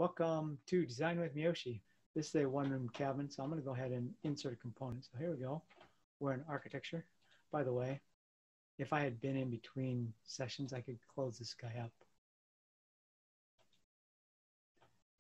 Welcome to Design with Miyoshi. This is a one-room cabin, so I'm going to go ahead and insert a component. So here we go. We're in architecture. By the way, if I had been in between sessions, I could close this guy up.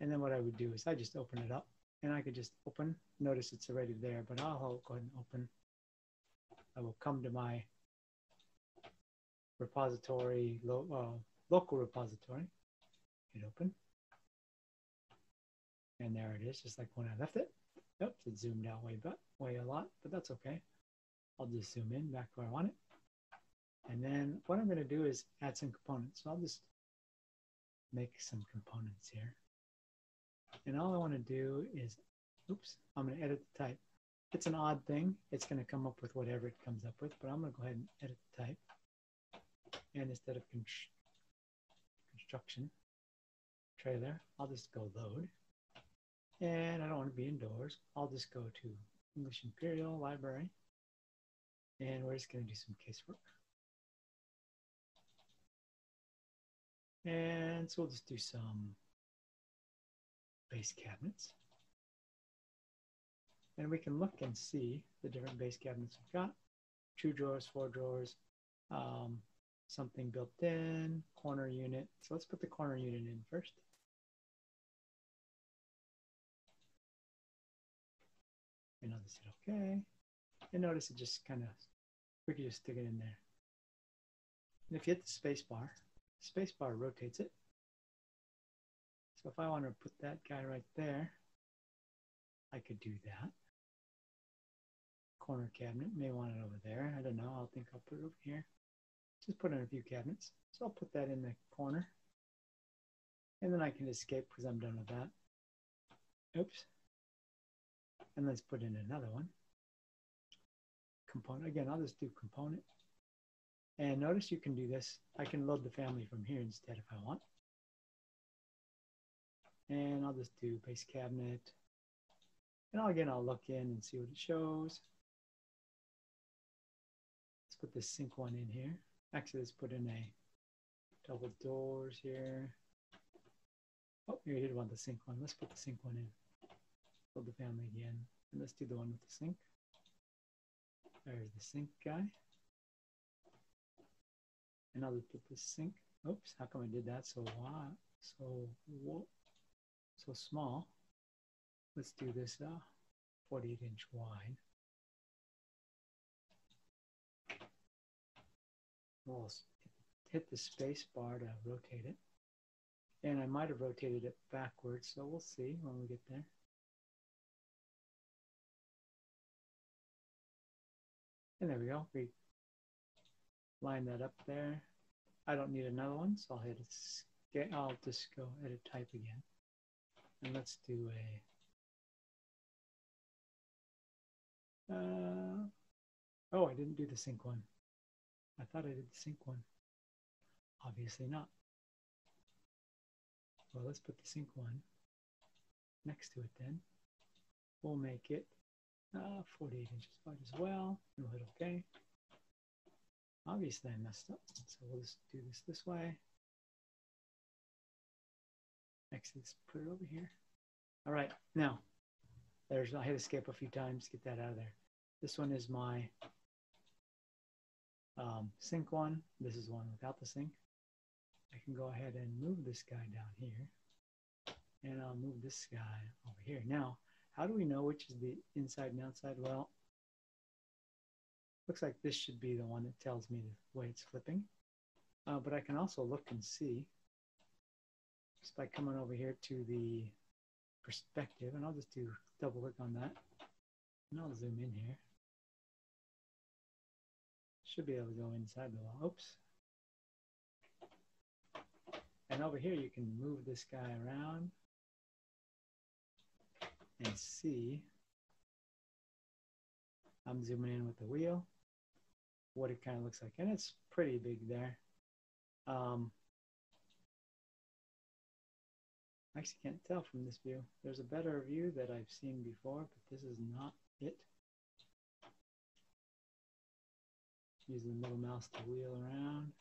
And then what I would do is I just open it up, and I could just open. Notice it's already there, but I'll go ahead and open. I will come to my repository, local repository. Hit open. And there it is, just like when I left it. Oops, it zoomed out way a lot, but that's okay. I'll just zoom in back where I want it. And then what I'm going to do is add some components. So I'll just make some components here. And all I want to do is, I'm going to edit the type. It's an odd thing. It's going to come up with whatever it comes up with, but I'm going to go ahead and edit the type. And instead of construction trailer, I'll just go load. And I don't want to be indoors. I'll just go to English Imperial Library. And we're just going to do some casework. And so we'll just do some base cabinets. And we can look and see the different base cabinets we've got. 2 drawers, 4 drawers, something built in, corner unit. So let's put the corner unit in first. And I'll just hit OK. And notice it just kind of, we can just stick it in there. And if you hit the space bar rotates it. So if I want to put that guy right there, I could do that. Corner cabinet, may want it over there. I don't know, I'll think I'll put it over here. Just put in a few cabinets. So I'll put that in the corner. And then I can escape because I'm done with that. Oops. And let's put in another one. Component, again, I'll just do component. And notice you can do this. I can load the family from here instead if I want. And I'll just do base cabinet. And again, I'll look in and see what it shows. Let's put this sink one in here. Actually, let's put in a double doors here. Oh, here you did want the sink one. Let's put the sink one in. Build the family again. And let's do the one with the sink. There's the sink guy. And I'll just put the sink. Oops, how come I did that so small? Let's do this 48-inch wide. We'll hit the space bar to rotate it. And I might have rotated it backwards, so we'll see when we get there. And there we go. We line that up there. I don't need another one, so I'll just go edit type again. And let's do a, oh, I didn't do the sink one. I thought I did the sink one. Obviously not. Well, let's put the sink one next to it then. We'll make it 48 inches wide as well. And we'll hit OK. Obviously I messed up, so we'll just do this way. Next, let's put it over here. All right, now, I hit escape a few times to get that out of there. This one is my sink one. This is one without the sink. I can go ahead and move this guy down here. And I'll move this guy over here. Now, how do we know which is the inside and outside? Well, looks like this should be the one that tells me the way it's flipping. But I can also look and see just by coming over here to the perspective, and I'll just do double click on that, and I'll zoom in here. Should be able to go inside the wall. Oops. And over here, you can move this guy around and see. I'm zooming in with the wheel, what it kind of looks like. And it's pretty big there. I actually can't tell from this view. There's a better view that I've seen before, but this is not it. Use the middle mouse to wheel around.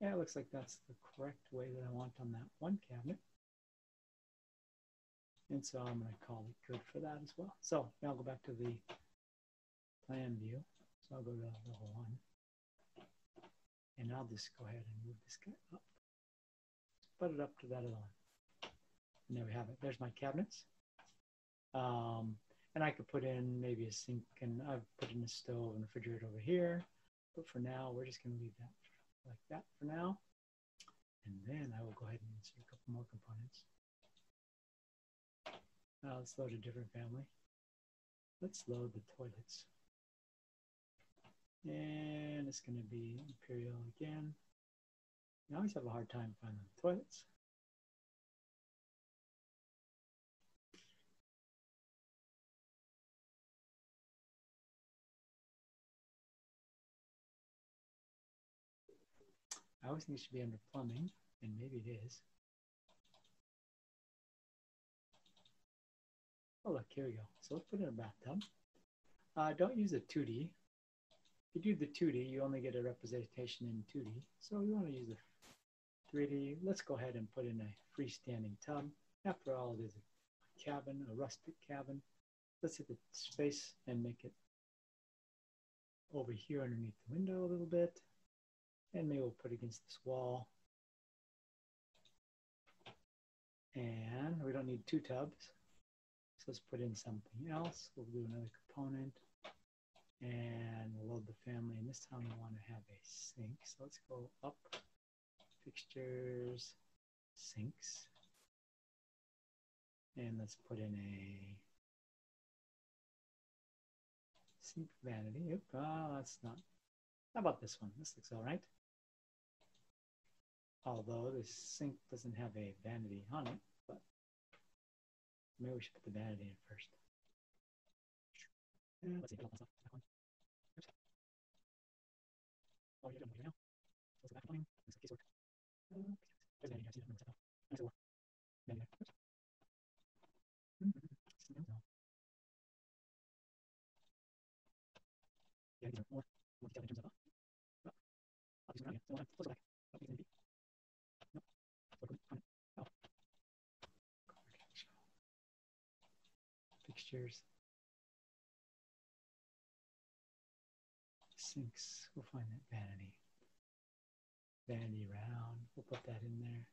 Yeah, it looks like that's the correct way that I want on that one cabinet. And so I'm going to call it good for that as well. So now I'll go back to the plan view. So I'll go to level 1. And I'll just go ahead and move this guy up. Put it up to that other one. And there we have it. There's my cabinets. And I could put in maybe a sink, and I've put in a stove and refrigerator over here. But for now, we're just going to leave that like that for now. And then I will go ahead and insert a couple more components. Let's load a different family. Let's load the toilets. And it's going to be Imperial again. I always have a hard time finding the toilets. I always think it should be under plumbing, and maybe it is. Oh, look, here we go. So let's put in a bathtub. Don't use a 2D. If you do the 2D, you only get a representation in 2D. So we want to use the 3D. Let's go ahead and put in a freestanding tub. After all, it is a cabin, a rustic cabin. Let's hit the space and make it over here underneath the window a little bit. And maybe we'll put it against this wall. And we don't need 2 tubs. So let's put in something else. We'll do another component. And we'll load the family. And this time we want to have a sink. So let's go up, fixtures, sinks. And let's put in a sink vanity. Oop, that's not. How about this one? This looks all right. Although the sink doesn't have a vanity on it, but maybe we should put the vanity in first. And let's see. Oops. Oh, you're doing it right now. So let's go back to plumbing. Let's get casework. There's vanity. I see that. Vanity. Oops. Yeah, these are more detailed in terms of I'll do some around here. So let's go back. Nope. Oh. Fixtures. Sinks. We'll find that vanity. Vanity round. We'll put that in there.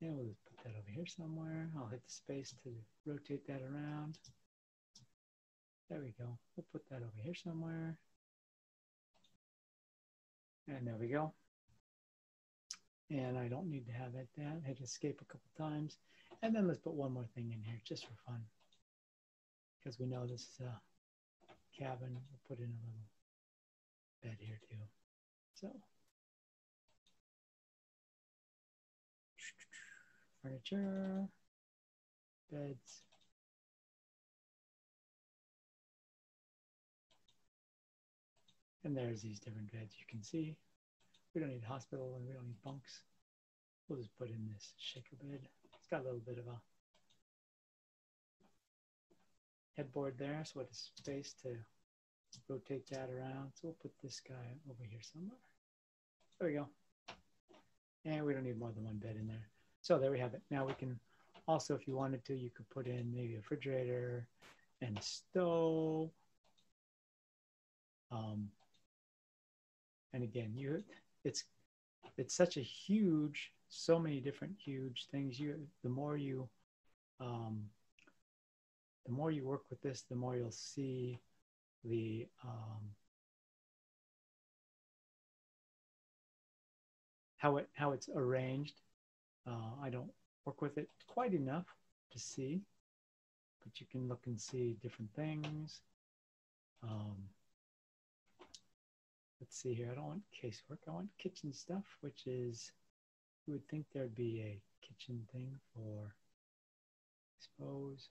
And we'll just put that over here somewhere. I'll hit the space to rotate that around. There we go. We'll put that over here somewhere. And there we go. And I don't need to have it that. Hit escape a couple times. And then let's put one more thing in here just for fun. Because we know this is a cabin. We'll put in a little bed here too. So furniture, beds. And there's these different beds you can see. We don't need a hospital and we don't need bunks. We'll just put in this shaker bed. It's got a little bit of a headboard there, so it's space to rotate that around. So we'll put this guy over here somewhere. There we go. And we don't need more than one bed in there. So there we have it. Now we can also, if you wanted to, you could put in maybe a refrigerator and a stove. And again, it's such a huge, so many different huge things. The more you work with this, the more you'll see the how it's arranged. I don't work with it quite enough to see, but you can look and see different things. Let's see here. I don't want casework. I want kitchen stuff, which is, you would think there'd be a kitchen thing for, I suppose,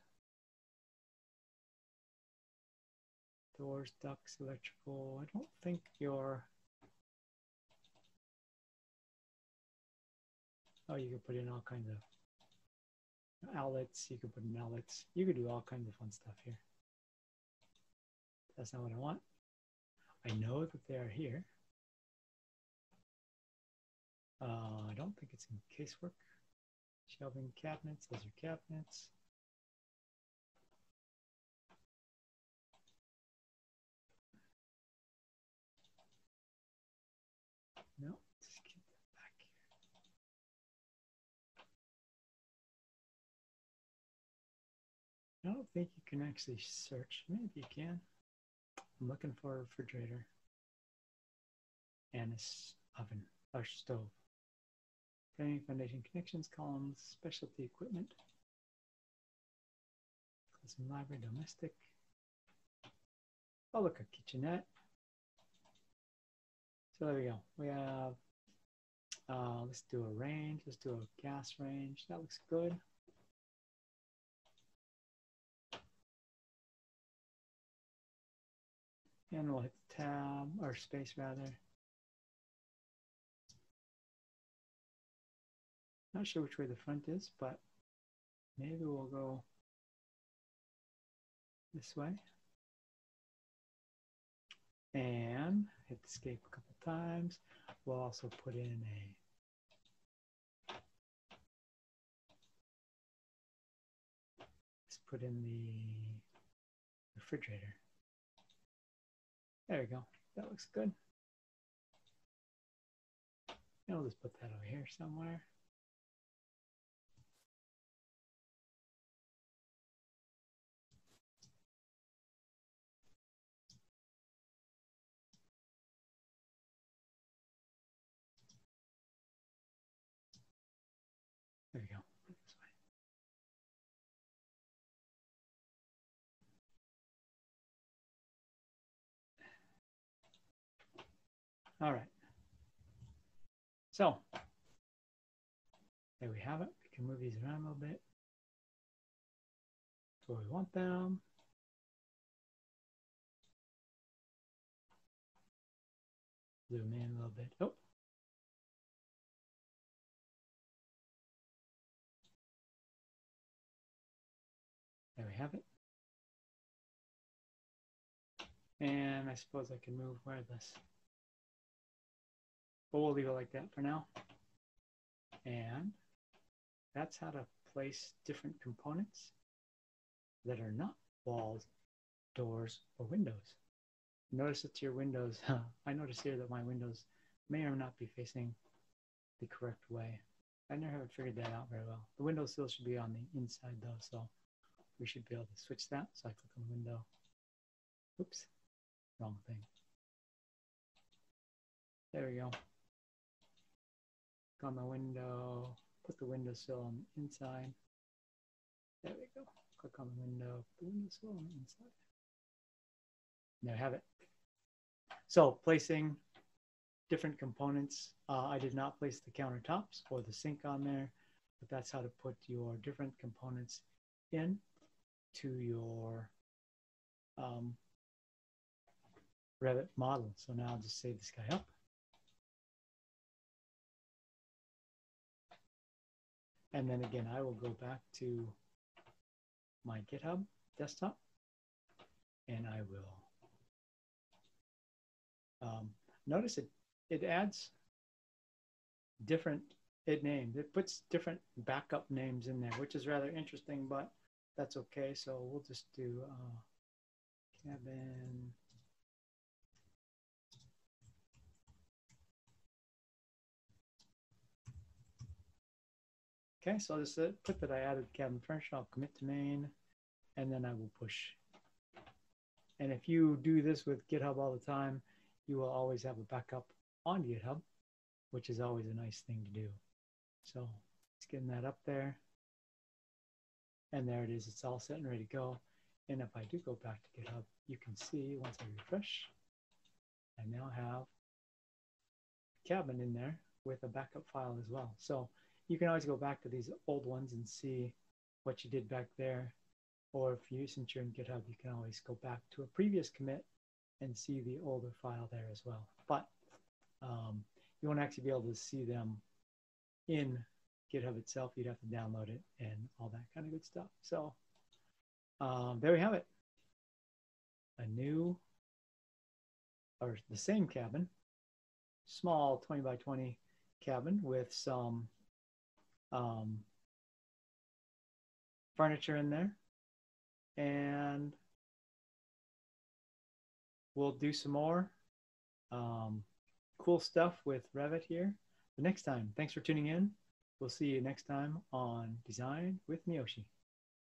doors, ducts, electrical. I don't think your, oh, you could put in all kinds of outlets. You could put in outlets. You could do all kinds of fun stuff here. That's not what I want. I know that they are here. I don't think it's in casework. Shelving cabinets, those are cabinets. No, just keep that back here. I don't think you can actually search. Maybe you can. I'm looking for a refrigerator and a oven or stove. Framing, foundation connections, columns, specialty equipment. Some library, domestic. Oh, look, a kitchenette. So there we go. We have, let's do a range. Let's do a gas range. That looks good. And we'll hit the tab, or space rather. Not sure which way the front is, but maybe we'll go this way. And hit escape a couple times. We'll also put in let's put in the refrigerator. There we go. That looks good. And we'll just put that over here somewhere. There we go. This way. All right. So there we have it. We can move these around a little bit. That's where we want them. Zoom in a little bit. Oh. There we have it. And I suppose I can move where this, but we'll leave it like that for now. And that's how to place different components that are not walls, doors, or windows. Notice that your windows, I notice here that my windows may or not be facing the correct way. I never have figured that out very well. The window sill should be on the inside though, so we should be able to switch that. So I click on the window. Oops, wrong thing. There we go. Click on the window, put the window sill on the inside. There we go. Click on the window, put the window sill on the inside. There we have it. So placing different components. I did not place the countertops or the sink on there, but that's how to put your different components in to your Revit model. So now I'll just save this guy up. And then again, I will go back to my GitHub desktop and I will notice it adds different names. It puts different backup names in there, which is rather interesting, but that's okay. So we'll just do cabin. Okay, so I'll just put that I added cabin furniture. I'll commit to main, and then I will push. And if you do this with GitHub all the time, you will always have a backup on GitHub, which is always a nice thing to do. So just getting that up there. And there it is. It's all set and ready to go. And if I do go back to GitHub, you can see once I refresh, I now have a cabin in there with a backup file as well. So you can always go back to these old ones and see what you did back there. Or since you're in GitHub, you can always go back to a previous commit and see the older file there as well. But you won't actually be able to see them in GitHub itself. You'd have to download it and all that kind of good stuff. So there we have it. A new, or the same cabin, small 20 by 20 cabin with some furniture in there. And we'll do some more cool stuff with Revit here the next time. Thanks for tuning in. We'll see you next time on Design with Miyoshi.